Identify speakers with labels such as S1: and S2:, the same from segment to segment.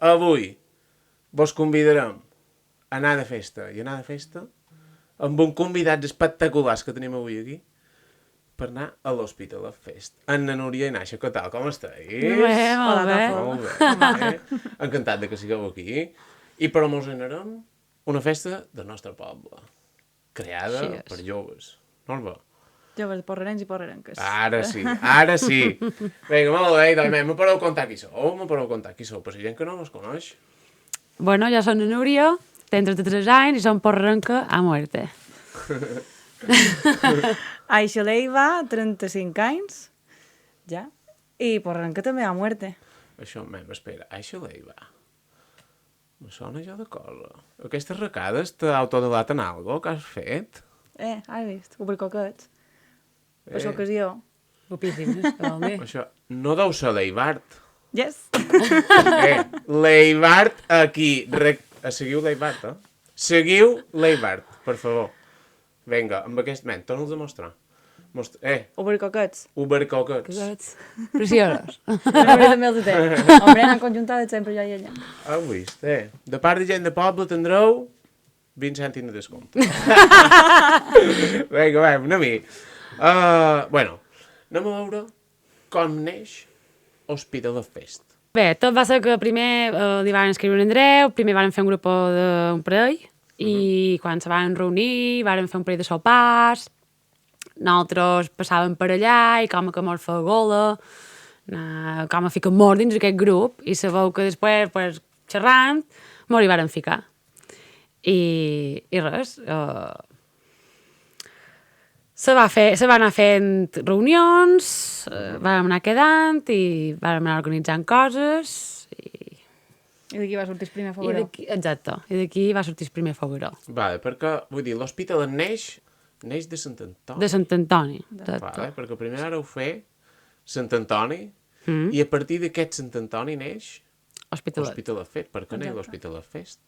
S1: avui vos convidarem a anar de festa i anar de festa amb un convidats espectaculars que tenim avui aquí per anar a l'Hospital of Fest. Anna Núria i Naixa, què tal? Com esteu?
S2: Molt bé.
S1: Molt bé. Encantat de que sigueu aquí. I promocionarem una festa del nostre poble, creada per joves. No és bo?
S2: Joves porrerencs i porrerenques.
S1: Ara sí. Vinga, molt bé, doncs me podeu contar qui sou, per si gent que no us coneix.
S3: Bueno, jo soc Núria, tenc 33 anys i som porrenca a muerte.
S2: Aixa Leiva, 35 anys, ja, i porrenca també a muerte.
S1: Això, espera, Aixa Leiva. Me sona jo de cosa. Aquestes recades t'autodelaten algo que has fet?
S2: Has vist? Obricoquets. Per aquesta ocasió.
S3: Guapíssimes, que vol dir.
S1: Això no deu ser Leibart.
S2: Yes.
S1: Leibart aquí. Seguiu Leibart, Seguiu Leibart, per favor. Vinga, amb aquest ment, torna'ls a mostrar.
S2: Obricoquets.
S1: Obercoquets.
S3: Preciosos.
S2: També els té. Hombre, han conjuntat sempre jo i ella.
S1: Heu vist, De part de gent de poble tindreu 20 cèntims de descompte. Vinga, anem a mi. Bueno, anem a veure com neix Hospital of Fest.
S3: Bé, tot va ser que primer li van escriure en Andreu, primer van fer un grup d'un parell, i quan se van reunir van fer un parell de sopars, nosaltres passàvem per allà i com que mos fa gola, com a ficar molt dins d'aquest grup, i sabeu que després, pues, xerrant, mos hi varen ficar. I res, se va anar fent reunions, vam anar quedant i vam anar organitzant coses.
S2: I d'aquí va sortir el primer fogueró.
S3: Exacte, i d'aquí va sortir el primer fogueró.
S1: Vale, perquè, vull dir, l'hospital neix de Sant Antoni.
S3: De Sant Antoni.
S1: Vale, perquè primer ara ho fer Sant Antoni, i a partir d'aquest Sant Antoni neix Hospital of Fest. Per què neix l'Hospital of Fest?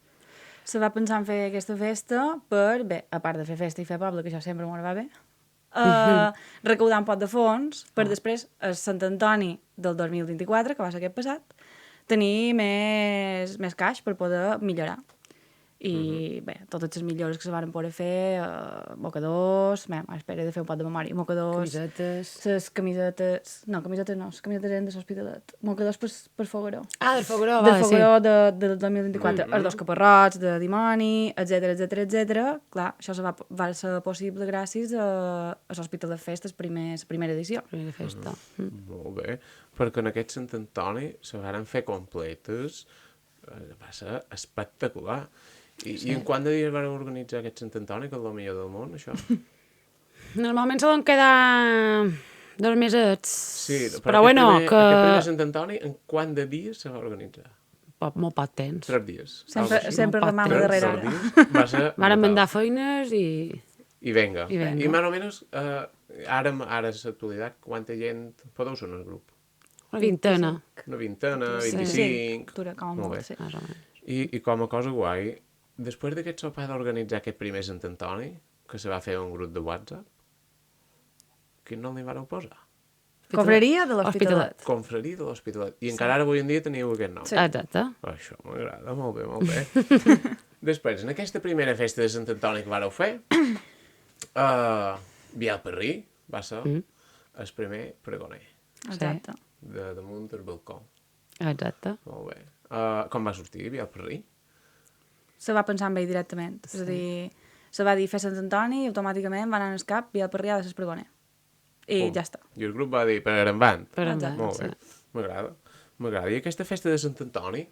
S2: Se va pensar en fer aquesta festa per, bé, a part de fer festa i fer poble, que això sempre m'ho va bé, recaudar un pot de fons per després, a Sant Antoni del 2024, que va ser aquest passat, tenir més caix per poder millorar. I bé, totes les millores que se van poder fer, mocadors, espera de fer un pot de memòria, mocadors, camisetes eren de l'Hospitalet, mocadors per fogueró.
S3: Del fogueró,
S2: del fogueró del 2024, els dos caparrots de dimoni, etc. Clar, això va ser possible gràcies a l'Hospital de Fest, la primera edició.
S3: Primera festa.
S1: Molt bé, perquè en aquest Sant Antoni se varen fer completes, va ser espectacular. I en quant de dies van organitzar aquest Sant Antoni, que és el millor del món, això?
S3: Normalment se l'han quedar 2 mesets.
S1: Sí,
S3: però bueno,
S1: aquest primer Sant Antoni, en quant de dies se va organitzar?
S3: Molt poc temps.
S1: 3 dies.
S2: Sempre remant darrere ara.
S3: Varen mandar feines i...
S1: I venga. I més o menys, ara a l'actualitat, quanta gent podeu ser en el grup?
S3: Una vintena.
S1: Una vintena, 25...
S2: Dura com molt, sí.
S1: I com a cosa guai, després d'aquest sopar d'organitzar aquest primer Sant Antoni, que se va fer un grup de WhatsApp, quin nom li vareu posar?
S2: Confraria de l'Hospitalet.
S1: Confraria de l'Hospitalet. I encara ara avui en dia teniu aquest nom.
S3: Sí. Exacte.
S1: Això m'agrada, molt bé. Després, en aquesta primera festa de Sant Antoni que vareu fer, Biel Perrí va ser el primer pregoner.
S2: Exacte.
S1: De damunt del balcó.
S3: Exacte.
S1: Molt bé. Com va sortir Biel Perrí?
S2: Se va pensar en ell directament. És a dir, se va dir fer Sant Antoni i automàticament va anar al cap Biel Perrí ha de ser pregoner. I ja està.
S1: I el grup va dir per endavant.
S2: Molt
S1: bé. M'agrada. I aquesta festa de Sant Antoni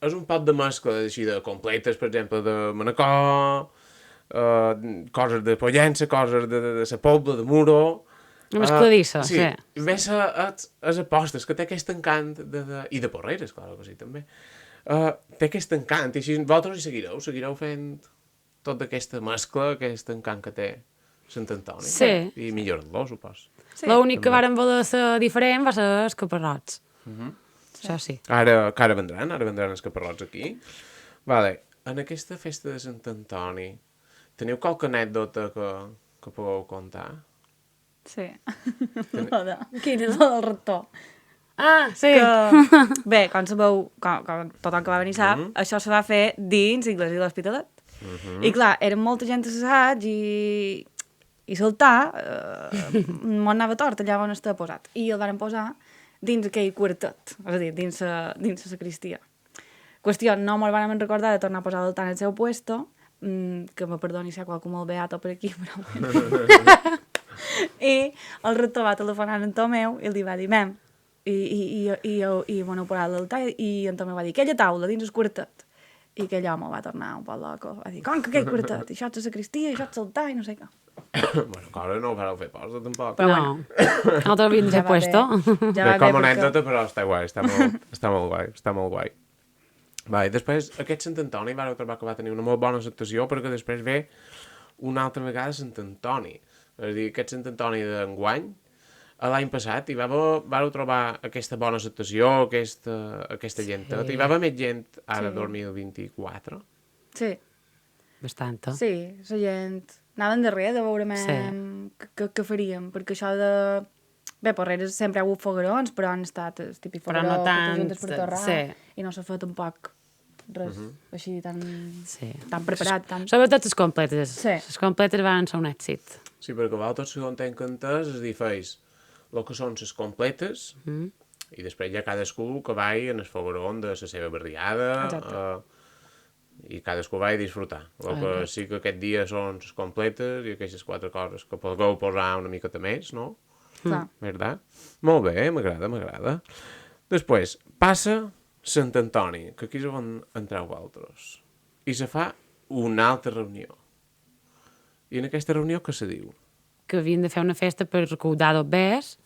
S1: és un pot de mescla així de completes, per exemple, de Manacor, coses de Pollença, coses de la Pobla, de Muro...
S3: Una mescladissa, sí.
S1: Ves a les apostes, que té aquest encant i de Porreres, clar que sí, també. Té aquest encant, i així vosaltres hi seguireu fent tota aquesta mescla, aquest encant que té Sant Antoni.
S3: Sí.
S1: I millor-lo, supos.
S3: Sí. L'únic que varen voler ser diferent va ser els caparrots. Això sí.
S1: Ara vendran els caparrots aquí. Vale. En aquesta festa de Sant Antoni, teniu qualque anècdota que pugueu contar?
S2: Sí. Quina és la del rector?
S3: Ah, sí.
S2: Que, bé, com sabeu, com tothom que va venir sap, això se va fer dins Iglesias de l'Hospitalet. I clar, eren molta gent a l'assaig i saltar m'ho anava tort allà on estava posat. I el van posar dins aquell quartet, és a dir, dins la sacristia. Qüestió, no me'l van recordar de tornar a posar l'altar en el seu puesto, que me perdoni si hi ha qualcú molt beato per aquí, però bueno. I el rector va telefonar en Tomeu i li va dir, mem, i bueno, parar l'altar, i en Tomeu va dir, aquella taula dins el quartet. I aquell home va tornar un poc loco, va dir, com que aquell quartet? I això és la sacristia, i això és l'altar, i no sé què.
S1: Bueno, que ara no ho fareu fer posa, tampoc.
S3: Però no, no t'havíem de
S2: Ja va
S3: puesto.
S2: bé. Ja
S1: Bé,
S2: va bé
S1: com a
S2: perquè...
S1: anècdota, però està guai, està molt guai, està molt guai. Va, i després, aquest Sant Antoni vareu trobar que va tenir una molt bona actuació, perquè després ve una altra vegada Sant Antoni. És a dir, aquest Sant Antoni d'enguany, l'any passat, i vareu trobar aquesta bona actuació, aquesta llentet, i va haver més gent ara, 2024.
S2: Sí,
S3: Bastant.
S2: sí, la gent... Anaven darrere de veure què faríem, perquè això de... Bé, Porreres sempre ha hagut foguerons, però han estat el típic
S3: Però
S2: fogueró
S3: no
S2: que
S3: tant,
S2: t'ajuntes per torrar,
S3: sí.
S2: i no s'ha fet tampoc res així tan preparat. Tan...
S3: Sobretot les completes.
S2: Sí.
S3: Les completes van ser un èxit.
S1: Sí, perquè vosaltres, segons tenc entès, és a dir, feis el que són les completes, i després hi ha cadascú que vagi en el foguerón de la seva barriada, i cadascú va a disfrutar. El que sí que aquest dia són les completes i aquestes 4 coses que podeu posar una miqueta més, no?
S2: Clar.
S1: Verdad? Molt bé, m'agrada. Després, passa Sant Antoni, que aquí és on entreu vosaltres. I se fa una altra reunió. I en aquesta reunió què se diu?
S3: Que havien de fer una festa per recaudar dobbers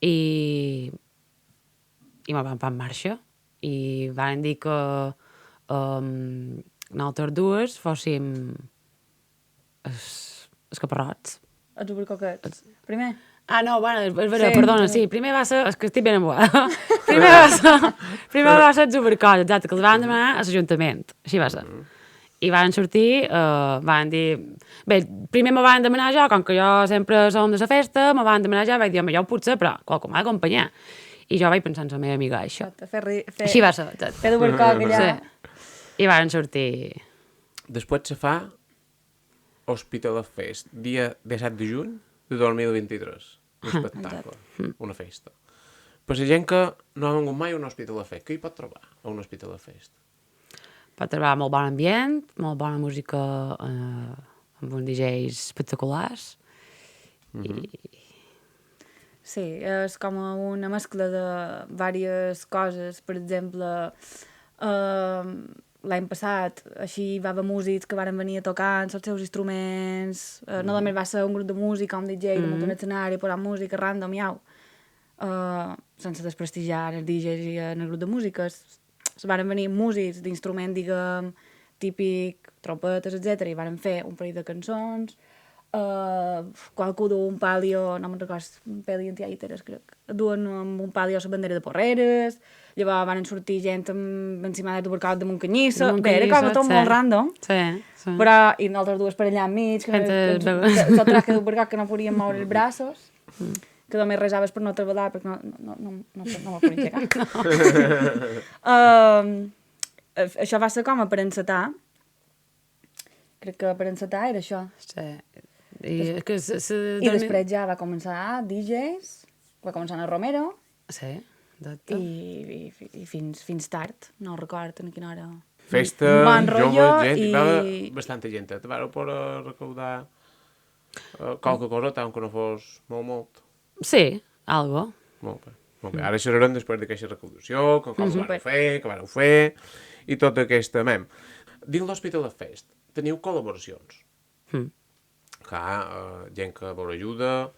S3: i me van en marxa. I van dir que nosaltres dues fóssim els caparrots.
S2: Els obercoquets. Primer?
S3: Ah, no, bueno, és vera,
S2: Sí,
S3: perdona, sí, primer va ser... És que estic ben emboada. primer va ser els obercots, exacte, que els van demanar a l'Ajuntament. Així va ser. I van sortir, van dir... Bé, primer me van demanar jo, com que jo sempre som de la festa, me van demanar jo, vaig dir, home, jo ho puc ser, però qualcú m'ha d'acompanyar. I jo vaig pensar en la meva amiga, això. Així va ser, exacte.
S2: Fer d'obercoc allà.
S3: Sí. I van sortir...
S1: Després se fa Hospital Fest, dia 17 de juny de 2023. Un espectacle, una festa. Per la gent que no ha vengut mai a un Hospital Fest, què hi pot trobar a un Hospital Fest?
S3: Pot trobar molt bon ambient, molt bona música amb uns DJs espectaculars.
S2: Sí, és com una mescla de diverses coses. Per exemple, l'any passat així va haver músics que van venir a tocar els seus instruments. No només va ser un grup de música, un DJ de un escenari, posant música random, sense desprestigiar els DJs i el grup de música. Es van venir músics d'instrument, diguem, típic, trompetes, etc. I van fer un parell de cançons. Qualcú du un palio, no me'n recordo, un peli antiaiteres, crec. Duen amb un palio la bandera de Porreres, llavors van sortir gent amb encimades d'obercoc de Montcanyissa. Bé, era cosa tot molt random.
S3: Sí.
S2: Però, i nosaltres dues per allà enmig, que el traje d'obercoc que no podíem moure els braços, que només resaves per no treballar, perquè no me podia aixecar. Això va ser com a per encetar. Crec que per encetar era això.
S3: Sí. I
S2: després ja va començar DJs, va començar a Romero.
S3: Sí, exacte.
S2: I fins tard, no recordo en quina hora.
S1: Festa,
S2: Bon rotllo
S1: gent,
S2: i...
S1: hi va haver bastanta gent. Te vareu poder recaudar qualque cosa, tant que no fos molt.
S3: Sí, algo.
S1: Molt bé. Ara xerrarem després d'aquesta recaudació, com que vareu fer, i tot aquesta mem. Dins l'Hospital Fest teniu col·laboracions. Clar, gent que vol ajuda,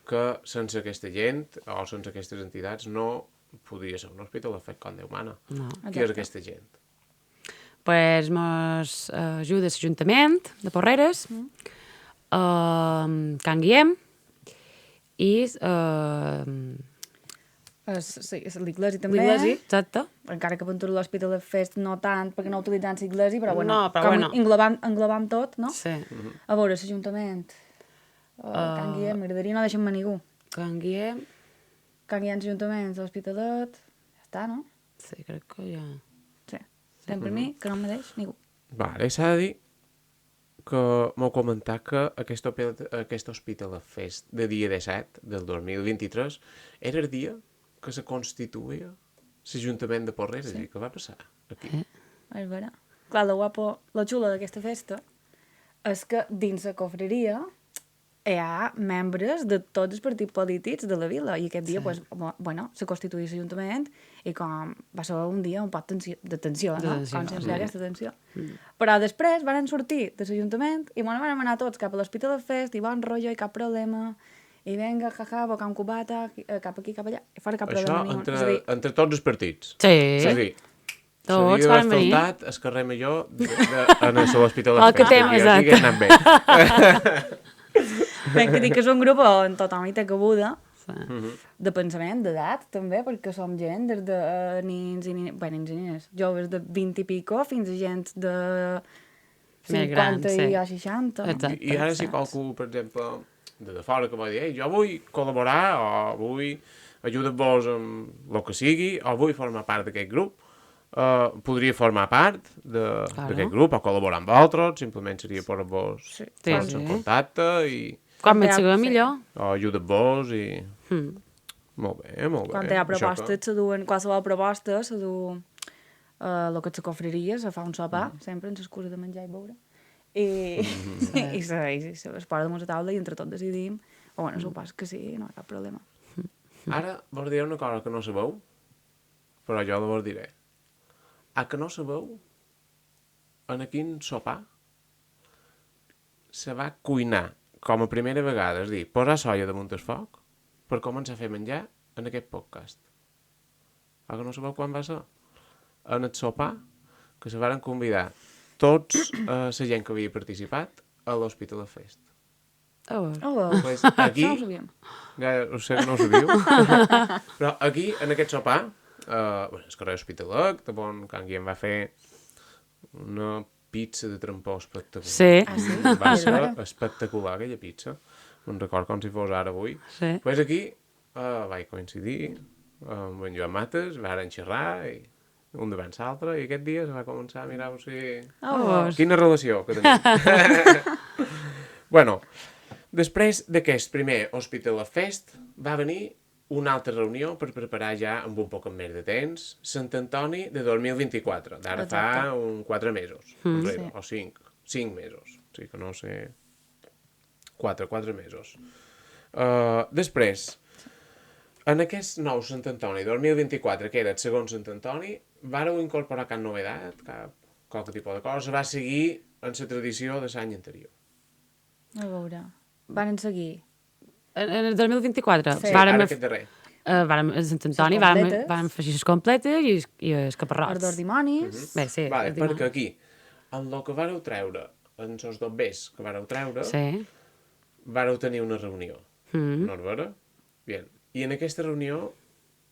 S1: que sense aquesta gent o sense aquestes entitats no podria ser un Hospital Fest com Déu mana.
S3: No.
S1: Qui és aquesta gent?
S3: Pues mos ajuda l'Ajuntament de Porreres, Can Guillem i
S2: sí, l'Iglesi també.
S3: l'Iglesi, exacte.
S2: Encara que Ventura l'Hospital Fest no tant, perquè no utilitzant l'Iglesi, però bueno,
S3: No, però
S2: com
S3: bueno.
S2: englobant tot, no?
S3: Sí.
S2: A veure, l'Ajuntament, Can Guillem, m'agradaria no deixar-me ningú.
S3: Can Guillem...
S2: canviants ajuntaments, l'Hospitalet, ja està, no?
S3: Sí, crec que ja...
S2: Sí. Per mi, que no em deix ningú.
S1: Vale, s'ha de dir que m'heu comentat que aquest Hospital Fest de dia 17 del 2023 era el dia que se constituïa l'Ajuntament de Porreres. Sí. I què va passar aquí?
S2: És vera. Clar, lo xulo d'aquesta festa és que dins la cofreria hi ha membres de tots els partits polítics de la vila i aquest dia, pues, bueno, se constituïa l'Ajuntament i com va ser un dia un poc de tensió, no? Com sempre hi ha aquesta tensió. Però després van sortir de l'Ajuntament i bueno, van anar tots cap a l'Hospital de Fest i bon rotllo i cap problema i venga, jaja, bocar un cubata, cap aquí, cap allà, i fora cap problema ni un.
S1: Entre tots els partits.
S3: Sí.
S1: És a dir,
S3: Tots van venir.
S1: s'havia asfaltat el carrer Major en l'Hospital de
S3: El que
S1: Fest.
S3: tem, exacte.
S1: Aquí anant bé.
S2: Ben que dic que és un grup on tothom hi té cabuda,
S3: Sí.
S2: de pensament, d'edat, també, perquè som gent des de nins i nines, joves de 20 i pico fins a gent de
S3: Més gran,
S2: 50
S3: sí.
S2: i a 60.
S3: Exacte.
S1: I ara si
S3: saps?
S1: qualcú, per exemple, de fora que va dir, ei, jo vull col·laborar o vull ajudar-vos amb el que sigui o vull formar part d'aquest grup, podria formar part d'aquest grup o col·laborar amb altres, simplement seria posar-vos
S2: Sí.
S1: en contacte i
S3: Quan més
S2: Ja,
S3: sigui
S2: sí.
S3: millor.
S1: o ajudar-vos i... Molt bé, molt bé.
S2: Quan hi ha
S1: Això que-
S2: propostes, se duen qualsevol proposta, se du el que és la cofreria, se fa un sopar, sempre ens excusa de menjar i beure. I se posa damunt la taula i entre tots decidim, o bueno, sopars que sí, no hi ha cap problema.
S1: Ara vos diré una cosa que no sabeu, però jo vos diré. A que no sabeu en quin sopar se va cuinar com a primera vegada, és a dir, posar soia damunt el foc per començar a fer menjar en aquest podcast. A que no sabeu quan va ser? En el sopar que se varen convidar tots la gent que havia participat a l'Hospital de Fest.
S3: Oh.
S2: Oh,
S1: Pues
S2: això
S1: aquí,
S2: no ho sabíem.
S1: ja ho sé que no ho sabíeu, però aquí, en aquest sopar, el carrer Hospitalet, on Can Guillem va fer una pizza de trampó espectacular.
S3: Sí.
S2: Ah, sí?
S1: Va
S2: És
S1: ser
S2: vera?
S1: espectacular, aquella pizza. Me'n record com si fos ara avui.
S3: Sí.
S1: Pues aquí vaig coincidir amb en Joan Mates, varen xerrar, i un davant l'altre, i aquest dia se va començar a mirar si...
S3: Oh.
S1: Quina relació que tenim. Bueno, després d'aquest primer Hospital Fest va venir una altra reunió per preparar ja amb un poc més de temps Sant Antoni de 2024, d'ara fa
S2: Exacte.
S1: 4 mesos, enrere, o 5 mesos, o sigui que no sé... 4 mesos. Després, en aquest nou Sant Antoni 2024, que era el segon Sant Antoni, vàreu incorporar cap novedat, qualque tipus de cosa, va seguir en la tradició de l'any anterior.
S2: A veure, van seguir.
S3: En el 2024
S2: Sí.
S3: vàrem,
S1: Ara aquest darrer.
S3: vàrem, a Sant Antoni
S2: Les completes.
S3: vàrem fer les completes i els caparrots.
S2: Els dos dimonis.
S3: Bé, sí.
S1: Vale,
S3: els dimonis.
S1: perquè aquí, en el que vareu treure, en els dobbers que vareu treure,
S3: Sí.
S1: vareu tenir una reunió. No és vera? Bien. I en aquesta reunió,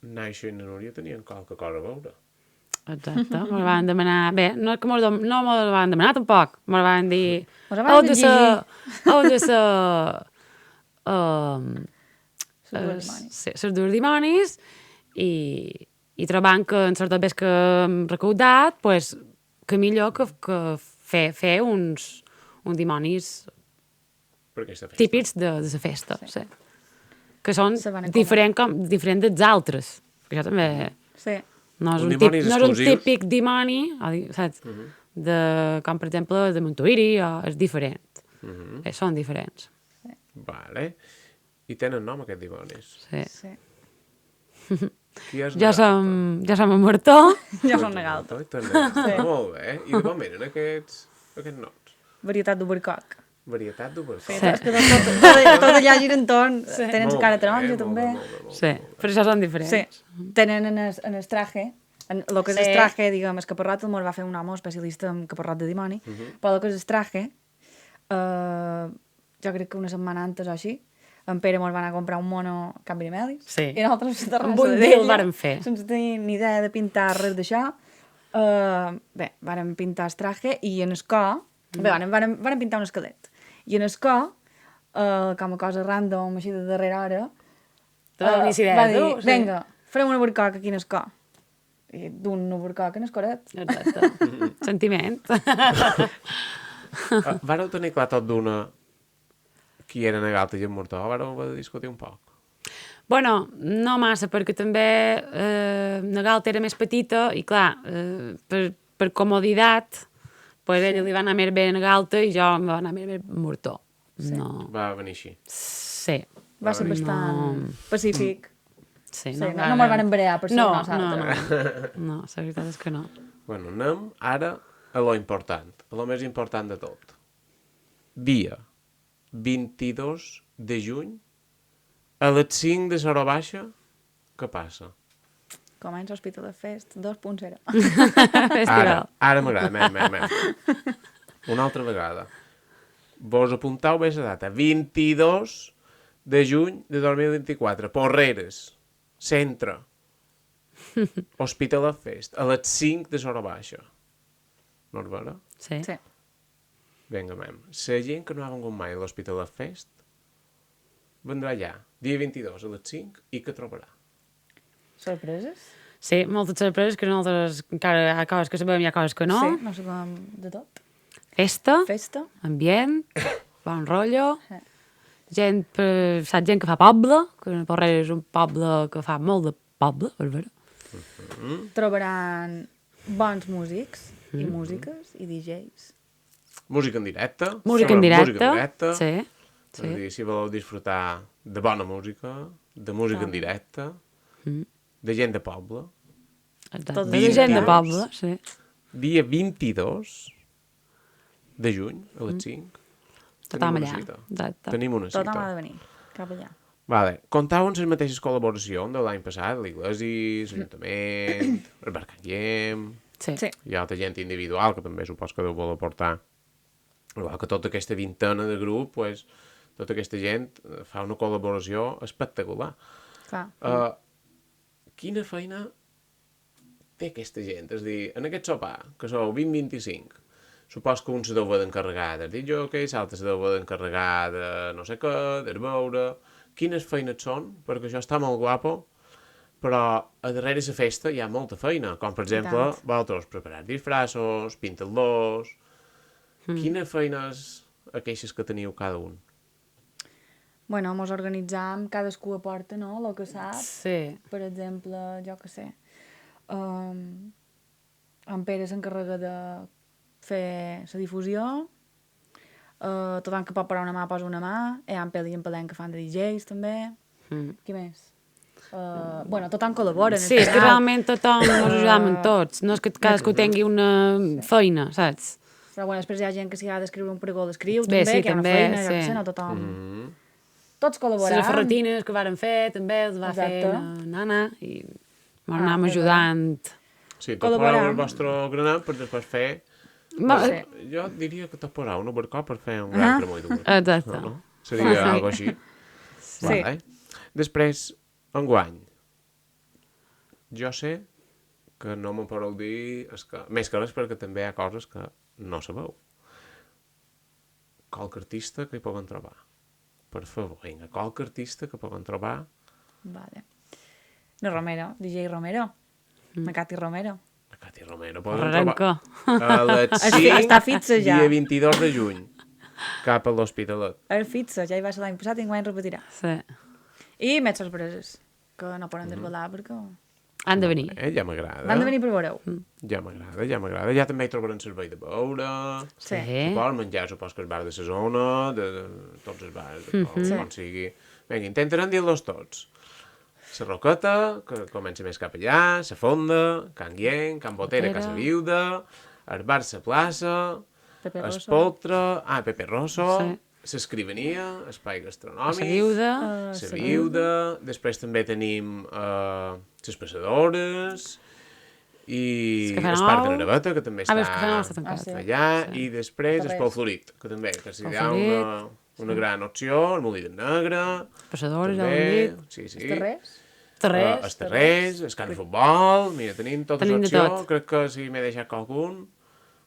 S1: Naixo i na Núria tenien qualque cosa a veure.
S3: Exacte, mos van demanar... Bé, no és que no mos van demanar tampoc. Mos van dir...
S2: Mos van exigir.
S3: Heu de ser...
S2: Els dos dimonis.
S3: Sí, els dos dimonis i trobant que en certes vegades que hem recaudat, pues, que millor que fer uns dimonis
S1: Per aquesta festa.
S3: típics de la festa. Sí. Que són
S2: Se van
S3: diferents dels altres. Perquè això també...
S2: Sí.
S3: No és
S1: Un
S3: un,
S1: dimoni és
S3: no és un
S1: exclusiu.
S3: típic dimoni, saps? De, com per exemple de Montuïri, és diferent. Són diferents.
S1: Vale. I tenen nom, aquests dimonis.
S3: Sí.
S2: Sí.
S1: Qui és
S3: Ja som en Martó.
S2: Ja són Nagalta.
S1: Sí. Molt bé. I de com eren aquests noms?
S2: Varietat d'Ubercoc.
S1: Varietat d'obertura.
S2: Sí. És que tot allà gira entorn. Tenen la cara taronja, també.
S3: Sí, però això són diferents.
S2: Sí. Tenen en el traje, el que és el
S3: Sí.
S2: traje, diguem, el caparrot, el va fer un home especialista en caparrot de dimoni, però el que és el traje, jo crec que una setmana antes o així, en Pere mos va anar a comprar un mono a Can Virimelis,
S3: Sí.
S2: i nosaltres sense res
S3: Amb un
S2: a
S3: dia
S2: dir-li,
S3: el vàrem fer.
S2: sense tenir ni idea de pintar res d'això. Bé, vàrem pintar el traje i en el cor, bé, vàrem pintar un esquelet. I en el cor, com a cosa random, així de darrera hora,
S3: Te va venir idea,
S2: va dir,
S3: tu? Sí.
S2: vinga, farem una barcoca aquí en escó. I d'un una barcoca en escoret.
S3: Exacte. Sentiment.
S1: Vareu tenir clar tot d'una qui eren a Galta i en Mortó? Vareu haver de discutir un poc?
S3: Bueno, no massa, perquè també la Galta era més petita i, clar, per comoditat, pues ella li va anar més bé a Galta i jo em va anar més bé a Mortó.
S2: Sí.
S3: No.
S1: Va venir així.
S3: Sí.
S2: Va ser bastant pacífic.
S3: Sí,
S2: Sí, no me'l van embarear per ser
S3: no,
S2: un o l'altre.
S3: No, la veritat és que no.
S1: Bueno, anem ara a lo important, a lo més important de tot. Dia 22 de juny, a les 5 de Sora Baixa, què passa?
S2: Comença Hospital of Fest 2.0.
S3: Festival.
S1: Ara m'agrada, Una altra vegada. Vos apuntau bé la data. 22 de juny de 2024. Porreres. Centre. Hospital of Fest. A les 5 de Sora Baixa. No és vera?
S3: Sí.
S2: Sí.
S1: Vinga, mem. La gent que no ha vengut mai a l'Hospital of Fest vendrà allà, dia 22 a les 5, i què trobarà?
S2: Sorpreses?
S3: Sí, moltes sorpreses, que nosaltres encara hi ha coses que sabem i hi ha coses que no.
S2: Sí, no sabem de tot.
S3: Festa,
S2: Festa.
S3: ambient, bon rotllo,
S2: Sí.
S3: gent, saps, gent que fa poble, que Porrera és un poble que fa molt de poble, és vera.
S2: Trobaran bons músics i músiques i DJs.
S1: Música en directe.
S3: Música en directe,
S1: Música en directe.
S3: sí.
S1: És a dir, si voleu disfrutar de bona música, de música en directe, de gent de poble,
S3: Exacte.
S2: Tot
S3: De
S2: el
S3: gent de
S2: dia.
S3: poble, sí.
S1: dia 22 de juny a les 5,
S3: Tothom
S1: tenim
S3: allà.
S1: una cita.
S3: Exacte.
S1: Tenim una
S2: Tothom
S1: cita.
S2: ha de venir cap allà.
S1: Vale. Comptau amb les mateixes col·laboracions de l'any passat, l'Iglesi, l'Ajuntament, el Barcanyem,
S3: Sí.
S2: Sí.
S1: hi ha altra gent individual que també supos que deu voler portar. Igual que tota aquesta vintena de grup, pues, tota aquesta gent fa una col·laboració espectacular.
S2: Clar.
S1: Quina feina té aquesta gent? És a dir, en aquest sopar, que sou 20-25, supos que un se deu haver d'encarregar de dir jockeys, l'altre se deu haver d'encarregar de no sé què, de beure... Quines feines són? Perquè això està molt guapo, però a darrere la festa hi ha molta feina, com per exemple,
S2: tant.
S1: vosaltres preparar disfressos, pintar-los... Quines feines aquestes que teniu cada un?
S2: Bueno, mos organitzam, cadascú aporta, no?, el que sap.
S3: Sí.
S2: Per exemple, jo que sé, en Pere s'encarrega de fer la difusió, tothom que pot parar una mà posa una mà, hi ha en Peli i en Pelem que fan de DJs també. Qui més? Bueno, tothom col·labora.
S3: Sí, és que realment tothom ens ajudam en tots. No és que cadascú tingui una feina, saps?
S2: Però bueno, després hi ha gent que s'hi ha d'escriure un pregó l'escriu,
S3: Bé,
S2: també,
S3: sí,
S2: que hi ha una
S3: també,
S2: feina, jo
S3: sí.
S2: que sé, no tothom... Tots col·laborant.
S3: Les ferretines que varen fer, també els va fer
S2: Exacte.
S3: la nana i ens anàvem ajudant.
S1: Sí, tot
S2: Col·laborar.
S1: poseu el vostre granet per després fer...
S3: Va,
S2: Sí.
S1: Jo diria que tot posar una barcó per fer un gran cremó i dur.
S3: Exacte.
S1: No? Seria algo així.
S2: Sí.
S1: Vale. Després, enguany, jo sé que no m'ho podeu dir, més que res perquè també hi ha coses que no sabeu. Qualque artista que hi poden trobar. Per favor, vinga, qualque artista que poden trobar.
S2: Vale. No Romero, DJ Romero. Macati Romero.
S1: A Cati Romero poden
S3: Arrenca.
S1: trobar a les 5,
S2: Està fixa ja.
S1: dia 22 de juny, cap a l'Hospitalet.
S2: El fixa, ja hi va ser l'any passat i enguany repetirà.
S3: Sí.
S2: I més sorpreses, que no poden desvelar perquè...
S3: Han de venir.
S1: Ja m'agrada.
S2: Van de venir per veureu.
S1: Ja m'agrada, ja m'agrada. Ja també hi trobaran servei de beure,
S2: Sí.
S1: supos, menjar, supos que el bar de la zona, de tots els bars, de com sigui. Vinga, intentarem dir-los tots. La Roqueta, que comença més cap allà, la Fonda, Can Guien, Can Botera,
S3: Botera.
S1: Casa Viuda, el bar La Plaça,
S2: Pepe
S1: el
S2: Rosso.
S1: Poltre, Pepe Rosso,
S3: Sí.
S1: l'escrivania, espai gastronòmic,
S3: La viuda.
S1: la viuda, després també tenim les passadores i
S3: El Cafè
S1: el Parc de
S3: Nou.
S1: Naraveta, que també
S3: Ah,
S1: està
S3: bé, el Cafè Nou està tancat.
S2: sí.
S1: allà, i després el
S2: Res.
S1: Pol Florit, que també, que si
S3: Pol
S1: hi ha una gran opció, el Molí de Negre,
S3: Passadores, ja ho hem
S1: també,
S3: dit.
S1: sí, sí.
S2: Terrers?
S3: Terrers.
S1: Els Terrers, el camp de futbol, mira, tenim tota
S3: Tenim de
S1: l'opció,
S3: tot.
S1: crec que si m'he deixat qualcun,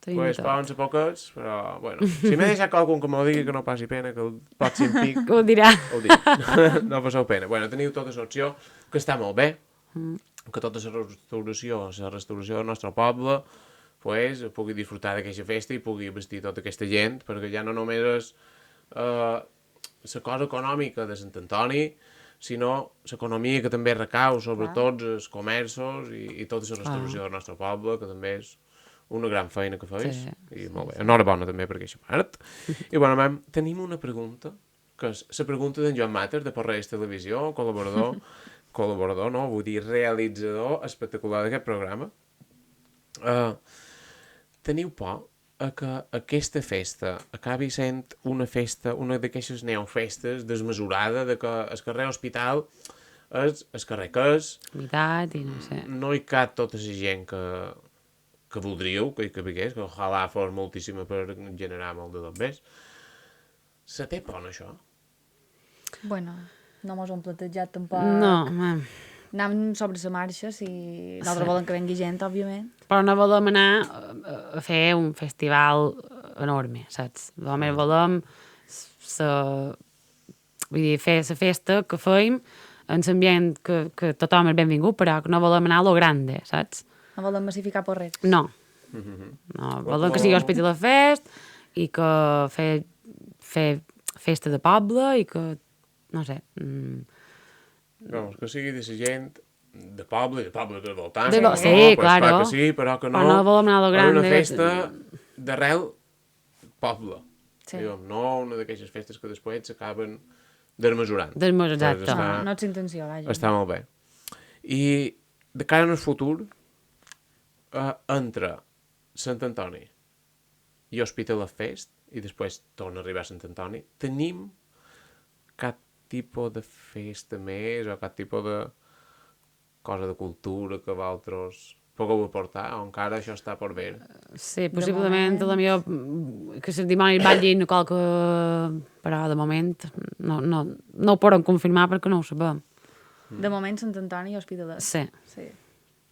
S3: Tenim
S1: Pues
S3: tot.
S1: poden ser poques, però, bueno, si m'he deixat qualcun que m'ho digui que no passi pena, que pot ser en pic,
S3: Ho dirà.
S1: ho dic. No passeu pena. Bueno, teniu tota l'opció, que està molt bé, que tota la restauració del nostre poble, pues, pugui disfrutar d'aquesta festa i pugui vestir tota aquesta gent, perquè ja no només és la cosa econòmica de Sant Antoni, sinó l'economia que també recau sobre tots els comerços i tota la restauració del nostre poble, que també és una gran feina que feis, i molt bé, enhorabona també per aquesta part. I bueno, mam, tenim una pregunta, que és la pregunta d'en Joan Mater, de Porreig Televisió, col·laborador, no? Vull dir, realitzador espectacular d'aquest programa. Teniu por a que aquesta festa acabi sent una festa, una d'aquestes neofestes desmesurada, de que el carrer Hospital és el carrer que és,
S3: Veritat, i no sé.
S1: no hi cap tota la gent que voldríeu que hi vingués, que ojalà fos moltíssima per generar molt de dobbers. Se té por en això?
S2: Bueno, no mos ho hem plantejat tampoc.
S3: No, mam.
S2: Anem sobre la marxa, si nosaltres volem que vengui gent, òbviament.
S3: Però no volem anar a fer un festival enorme, saps? Només volem vull dir, fer la festa que fem en l'ambient que tothom és benvingut, però que no volem anar a lo grande, saps?
S2: No volem massificar per res.
S3: No. No, volem que sigui Hospital Fest i que fer festa de poble i que, no sé...
S1: Vamos, que sigui de la gent de poble del voltant.
S3: Sí,
S1: pues,
S3: claro.
S1: clar que sí, però que no...
S3: Però no volem anar a lo
S1: a
S3: grande.
S1: una festa d'arrel poble.
S2: Sí.
S1: Diguem, no una d'aquestes festes que després s'acaben desmesurant.
S3: Exacte.
S1: Pues
S2: No ets intenció, vaja.
S1: està molt bé. I de cara al futur, entre Sant Antoni i Hospital of Fest, i després torna a arribar a Sant Antoni, tenim cap tipus de festa més o cap tipus de cosa de cultura que vosaltres pugueu aportar, o encara això està per ver?
S3: Sí, possiblement, a la millor que els dimonis ballin o qualque... Però de moment no ho podem confirmar perquè no ho sabem.
S2: De moment, Sant Antoni i Hospitalet.
S3: Sí.
S2: Sí.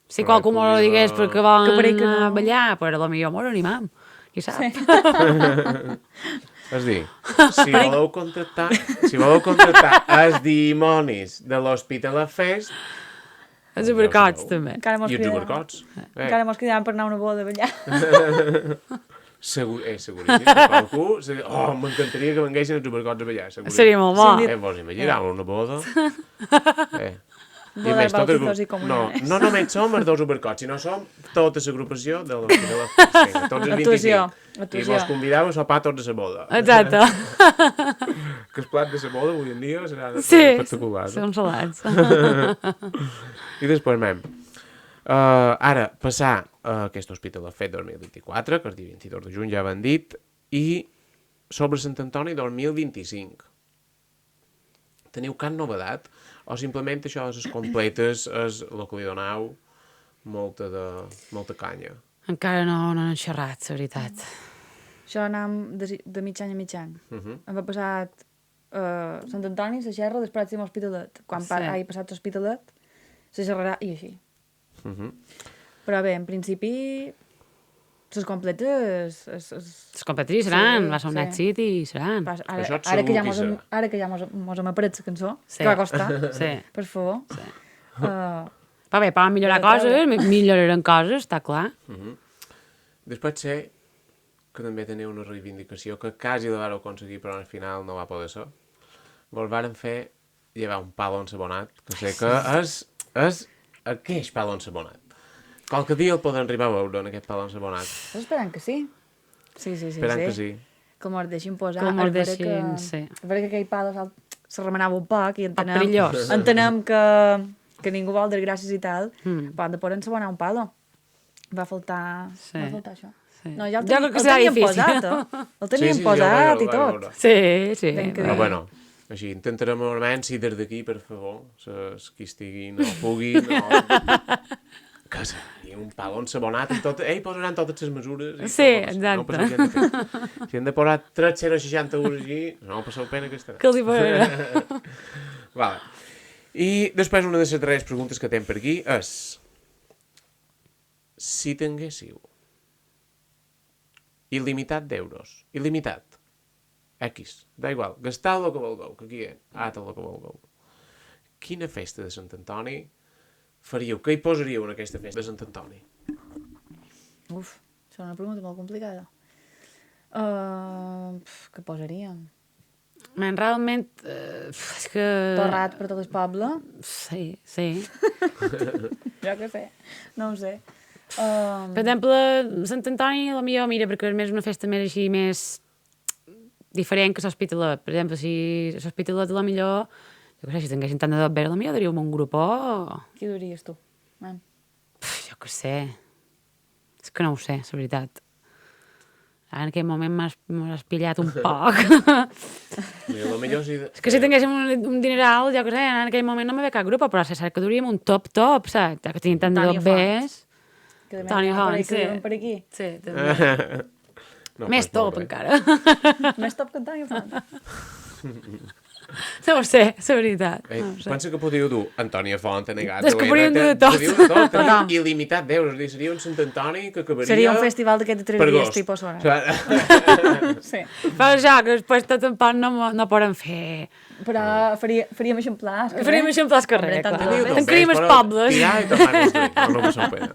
S3: Si
S1: Però
S3: qualcú m'ho digués perquè volen
S2: Que pareix que
S3: anar a
S2: no.
S3: ballar, però a la millor m'ho animam. Qui sap?
S1: És a dir, si voleu contractar els dimonis de l'Hospital of Fest,
S3: Els supercots, també.
S2: Encara mos
S1: i els
S2: cridaran.
S1: supercots.
S2: Encara mos cridaran per anar a una boda a ballar.
S1: Seguríssim. Qualcú... m'encantaria que venguessin els supercots a ballar. Seguríssim.
S3: Seria molt bo.
S1: Vos imagineu una boda? I
S2: Boda,
S1: més, tot el
S2: bautizos i
S1: grup...
S2: comuniones.
S1: No només som els dos supercots, sinó som tota l'agrupació de l'Hospital of Fest. Tots els 25. I vos convideu a sopar tots a la boda.
S3: Exacte.
S1: Que el plat de la boda avui en dia serà
S3: Sí,
S1: espectacular.
S3: són salats.
S1: I després, ara, passar a aquest Hospital of Fest 2024, que el dia 22 de juny ja van dit, i sobre Sant Antoni 2025. Teniu cap novedat? O simplement això és completes, és el que li donau molta canya?
S3: Encara no han xerrat, la veritat.
S2: Això anam de mig any a mig any. Hem passat Sant Antoni, la xerra, després tenim Hospitalet. Quan hagi passat Hospitalet, se xerrarà i així. Però bé, en principi, les completes...
S3: Les competitors seran, va ser un èxit i seran.
S1: Això
S2: Ara que ja
S1: segur que
S2: mos, ara que ja mos hem après la cançó,
S3: Sí.
S2: que va costar,
S3: Sí.
S2: per favor.
S3: Sí.
S2: Uh,
S3: Però bé, poden millorar coses, milloraran coses, està clar.
S1: Després sé que també teniu una reivindicació que quasi la vàreu aconseguir, però al final no va poder ser. Vos varen fer llevar un palo ensabonat, que sé que és aqueix palo ensabonat. Qualque dia el poden arribar a veure en aquest palo ensabonat.
S2: Estàs esperant que sí? Sí.
S1: Esperant que sí.
S2: Que mos deixin posar.
S3: Que mos
S2: és vera
S3: deixin, sí.
S2: És vera que aquell pal se remenava un poc i
S3: perillós.
S2: entenem que ningú vol desgràcies i tal, però han de poder ensabonar un palo. Va faltar això.
S3: Sí.
S2: No, ja el
S3: Jo crec que serà
S2: teníem
S3: difícil.
S2: posat, El teníem
S1: Sí,
S2: posat i
S1: ja ho vaig
S2: tot.
S1: veure.
S3: Sí.
S2: Ben que
S1: Però
S2: bé.
S1: bueno, així intentarem almenys, si des d'aquí, per favor, qui estiguin o puguin, que sigui un palo ensabonat i tot, posaran totes les mesures. I
S3: Sí,
S1: tot,
S3: exacte.
S1: No passeu gens de pena. Si hem de posar 3,60 euros allí, no passeu pena que estarà.
S3: Que els hi farà.
S1: Vale. I després una de les darreres preguntes que tenim per aquí és: si tinguéssiu il·limitat d'euros. Il·limitat. X. Da igual. Gastau el que vulgueu, que aquí tot el que vulgueu. Quina festa de Sant Antoni faríeu? Què hi posaríeu en aquesta festa de Sant Antoni?
S2: Uf, és una pregunta molt complicada. Què posaríem?
S3: Men, realment, és que...
S2: Torrat per tot el poble?
S3: Sí, sí.
S2: Jo què sé? No ho sé.
S3: Per exemple, Sant Antoni, potser, mira, perquè és més una festa més així, més diferent que l'Hospitalet. Per exemple, si l'Hospitalet, potser, jo què sé, si tinguessin tant de dobbers, potser daríem un grupó...
S2: Qui duries tu? Man.
S3: Jo què sé. És que no ho sé, la veritat. Ara en aquell moment m'has pillat un poc. És que si tinguéssim un dineral, jo què sé, en aquell moment no m'hi ve cap grup, però és cert que duríem un top, saps? Ja que tenim tant de
S2: Toni
S3: dobbers...
S2: Toni
S3: Font,
S2: sí. Per aquí.
S3: Sí, també.
S1: No,
S3: Més
S1: pues, molt
S3: top,
S1: bé.
S3: encara.
S2: Més top que en Toni Font.
S3: No ho sé, la veritat.
S1: Ei,
S3: No ho sé.
S1: pensa que podíeu dur Antònia Font, Anegat...
S3: És que podríem dur de tot.
S1: Podíeu de tot, teniu
S2: Tothom.
S1: il·limitat d'euros. Seria un Sant Antoni que acabaria...
S2: Seria un festival d'aquest de 3
S1: per
S2: dies
S1: agost.
S2: tipus hora. Sí.
S3: Però ja, que després tot en part no podem fer...
S2: Però faríem exemplars. que
S3: Faríem
S2: res.
S3: exemples carrer,
S2: Hombre, tant
S3: clar.
S2: de
S1: Teniu
S2: dobbers.
S3: En creïm els pobles.
S1: Tirar i tornar a construir. No passar pena.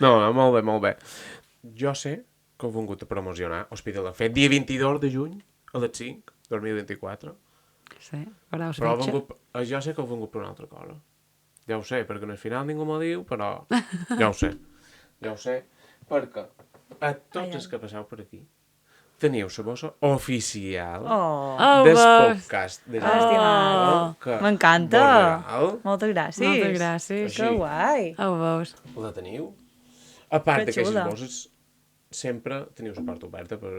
S1: No, molt bé. Jo sé que heu vingut a promocionar Hospitalet. Fet dia 22 de juny a les 5, 2024.
S3: Sí, però
S1: Però heu vingut, jo sé que heu vingut per una altra cosa. Ja ho sé, perquè en el final ningú m'ho diu, però ja ho sé. Ja ho sé, perquè a tots els que passeu per aquí teniu la bossa oficial
S3: Oh,
S1: del
S3: veus?
S1: podcast de
S2: Estimada.
S1: que
S2: M'encanta.
S1: vos regal.
S2: Moltes gràcies.
S3: Moltes gràcies.
S1: Així.
S2: Que guai.
S3: Oh, veus?
S1: La teniu? A part
S2: Que
S1: d'aquestes
S2: xula.
S1: bosses, sempre teniu la porta oberta per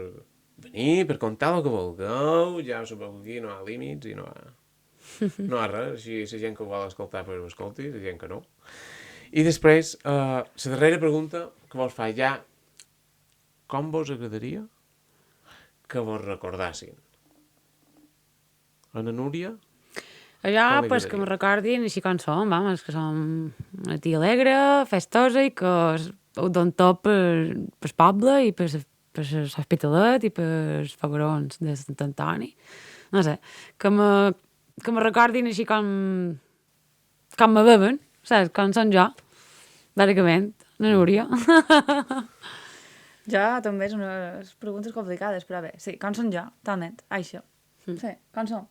S1: venir, per contar el que vulgueu. Ja ho sabeu que aquí no hi ha límits i no hi ha res. Així, la gent que ho vol escoltar, pues ho escolti, la gent que no. I després, la darrera pregunta que vos fa ja, com vos agradaria que vos recordassin? Ana Núria?
S3: Allà,
S1: Com li
S3: pues, que
S1: agradaria?
S3: me recordin així com som, vamos, que som una tia alegre, festosa i que ho don tot per poble i per l'Hospitalet i per Fabrons de Sant Antoni. No sé, que me recordin així com me veuen, saps? Com som jo, bàsicament, la Núria.
S2: Ja, també és unes preguntes complicades, però bé, sí, com som jo, talment, això. Sí, com som?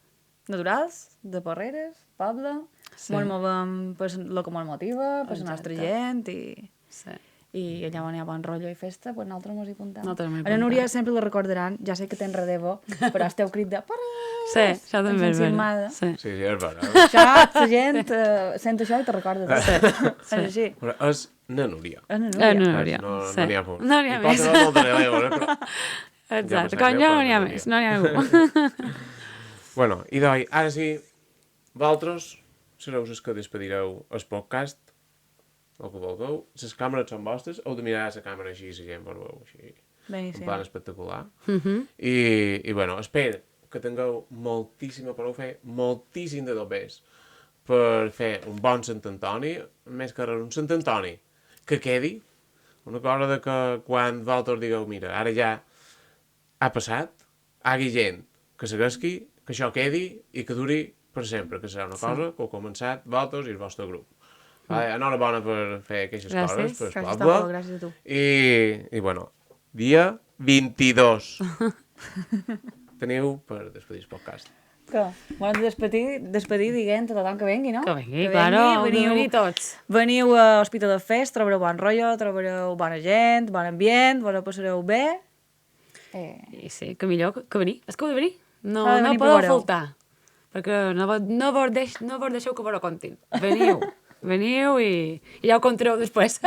S2: Naturals, de Porreres, poble,
S3: Sí.
S2: molt movem per el que ens motiva, per la nostra
S3: Exacte.
S2: gent
S3: Sí.
S2: i allà on hi ha bon rotllo i festa, pues nosaltres mos hi apuntem.
S3: Nosaltres mos hi
S2: A la Núria
S3: apuntem.
S2: sempre la recordaran, ja sé que tens redebo, però esteu crit de Porreres!
S3: Sí, això també és
S2: entusiasmada.
S3: vera. Sí.
S1: Sí, sí, és vera.
S2: Això, la gent sent això i te recorda. Sí. És així.
S1: Però és na Núria.
S2: És la Núria.
S3: Núria,
S1: No
S3: sí.
S1: n'hi ha por.
S3: No n'hi ha
S1: I
S3: més.
S1: pot haver molt de relleu, però...
S3: Exacte,
S1: Ja
S3: com
S1: passareu,
S3: jo no
S1: però
S3: n'hi ha
S1: no
S3: més,
S1: n'hi
S3: no n'hi ha ningú.
S1: Bueno, i doi, ara sí, vosaltres sereu els que despedireu el podcast, el que vulgueu. Les càmeres són vostres, heu de mirar la càmera així, la gent vos veu així,
S2: Beníssim.
S1: en plan espectacular.
S3: Mhm.
S1: I bueno, espero que tingueu moltíssima, podeu fer moltíssim de dobbers per fer un bon Sant Antoni, més que res, un Sant Antoni que quedi, una cosa de que quan vosaltres digueu, mira, ara ja ha passat, hi hagi gent que segueixi, que això quedi i que duri per sempre, que serà una cosa que heu començat vosaltres i el vostre grup. Vale, enhorabona per fer aquestes
S3: Gràcies.
S1: coses, per
S2: Gràcies,
S1: el
S2: Pablo,
S1: poble.
S2: gràcies a tu.
S1: I bueno, dia 22. Teniu per despedir el podcast.
S2: Que? M'ho de despedir dient a tothom que vengui, no?
S3: Que vengui, claro, veniu tots.
S2: Veniu a Hospitalet Fest, trobareu bon rotllo, trobareu bona gent, bon ambient, vos ho passareu bé.
S3: I sí, que millor que venir. És que heu de venir. No,
S2: Ha de
S3: no
S2: venir,
S3: podeu
S2: provareu.
S3: faltar. Perquè no vos deixeu que vos ho contin. Veniu i ja ho contareu després.